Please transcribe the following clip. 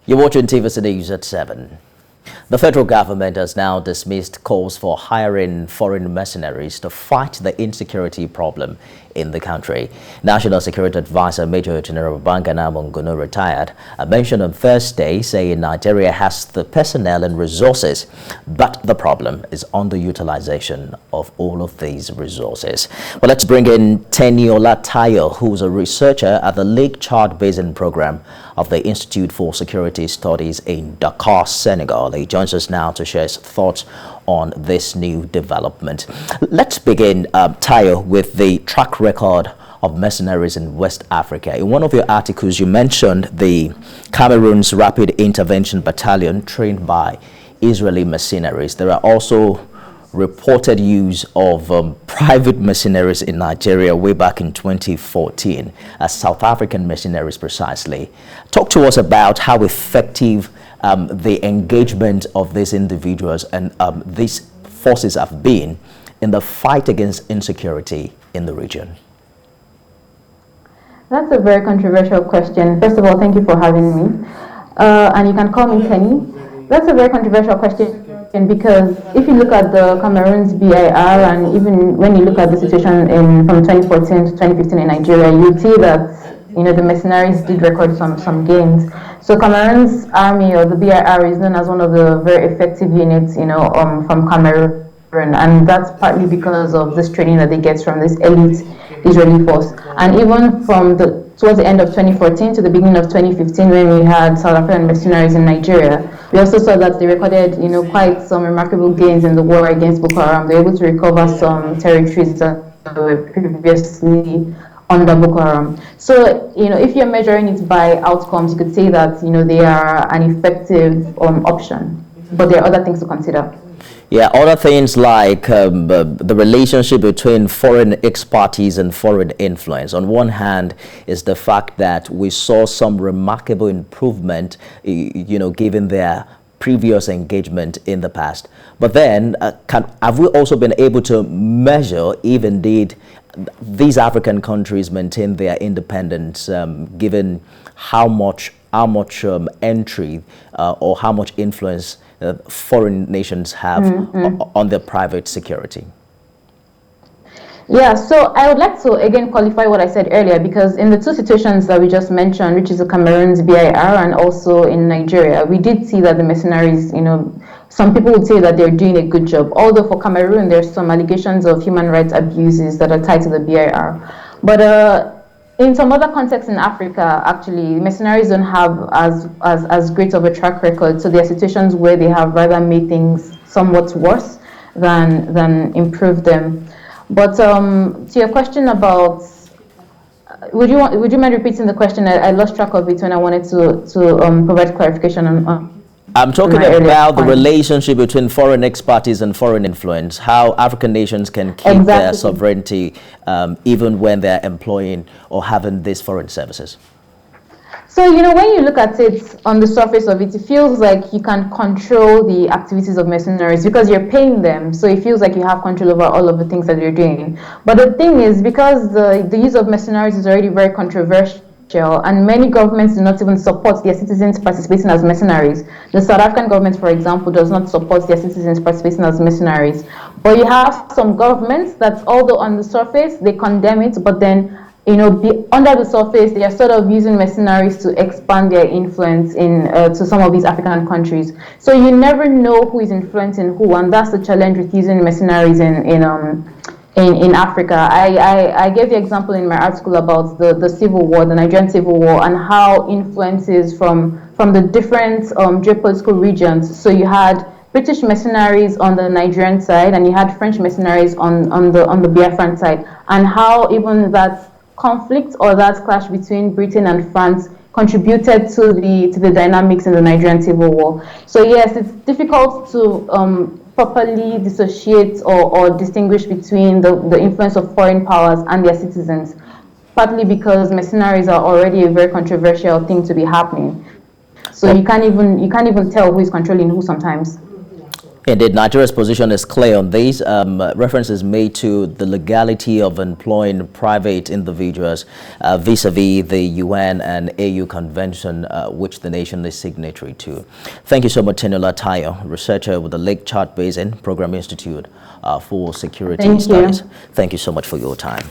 You're watching TVC News at 7. The federal government has now dismissed calls for hiring foreign mercenaries to fight the insecurity problem in the country. National Security Advisor Major General Bangana Monguno, retired, mentioned on Thursday, saying Nigeria has the personnel and resources, but the problem is underutilization of all of these resources. Well, let's bring in Teniola Tayo, who's a researcher at the Lake Chad Basin Program of the Institute for Security Studies in Dakar, Senegal. He joins us now to share his thoughts on this new development. Let's begin, Tayo, with the track record of mercenaries in West Africa. In one of your articles, you mentioned the Cameroon's Rapid Intervention Battalion trained by Israeli mercenaries. There are also reported use of private mercenaries in Nigeria way back in 2014 as South African mercenaries precisely. Talk to us about how effective the engagement of these individuals and these forces have been in the fight against insecurity in the region. That's a very controversial question. First of all, thank you for having me. And you can call me Kenny. That's a very controversial question because if you look at the Cameroon's BIR and even when you look at the situation from 2014 to 2015 in Nigeria, you see that the mercenaries did record some gains. So Cameroon's army, or the BIR, is known as one of the very effective units, from Cameroon, and that's partly because of this training that they get from this elite Israeli force. And even from towards the end of 2014 to the beginning of 2015, when we had South African mercenaries in Nigeria, we also saw that they recorded, quite some remarkable gains in the war against Boko Haram. They were able to recover some territories that were previously under Boko Haram. So, if you're measuring it by outcomes, you could say that, they are an effective option. But there are other things to consider. Yeah, other things like the relationship between foreign expertise and foreign influence. On one hand is the fact that we saw some remarkable improvement, given their previous engagement in the past. But then, have we also been able to measure if indeed these African countries maintain their independence, given how much entry or how much influence foreign nations have on their private security? Yeah, so I would like to again qualify what I said earlier, because in the two situations that we just mentioned, which is the Cameroon's BIR and also in Nigeria, we did see that the mercenaries, some people would say that they're doing a good job. Although for Cameroon, there's some allegations of human rights abuses that are tied to the BIR. But in some other contexts in Africa, actually, mercenaries don't have as great of a track record. So there are situations where they have rather made things somewhat worse than improve them. But to your question about, would you mind repeating the question? I lost track of it when I wanted to provide clarification on. I'm talking about the relationship between foreign expertise and foreign influence, how African nations can keep their sovereignty even when they're employing or having these foreign services. So, when you look at it on the surface of it, it feels like you can control the activities of mercenaries because you're paying them. So it feels like you have control over all of the things that you're doing. But the thing is, because the use of mercenaries is already very controversial, and many governments do not even support their citizens participating as mercenaries. The South African government, for example, does not support their citizens participating as mercenaries. But you have some governments that, although on the surface they condemn it, but then under the surface, they are sort of using mercenaries to expand their influence to some of these African countries. So you never know who is influencing who, and that's the challenge with using mercenaries in Africa. I gave the example in my article about the civil war, the Nigerian civil war, and how influences from the different geopolitical regions. So you had British mercenaries on the Nigerian side, and you had French mercenaries on the Biafran side, and how even that conflict or that clash between Britain and France contributed to the dynamics in the Nigerian civil war. So yes, it's difficult to properly dissociate or distinguish between the influence of foreign powers and their citizens, partly because mercenaries are already a very controversial thing to be happening. So you can't even tell who is controlling who sometimes. Indeed, Nigeria's position is clear on this. Reference is made to the legality of employing private individuals vis-a-vis the UN and AU convention, which the nation is signatory to. Thank you so much, Teniola Tayo, researcher with the Lake Chad Basin Program Institute for Security Studies. Thank you so much for your time.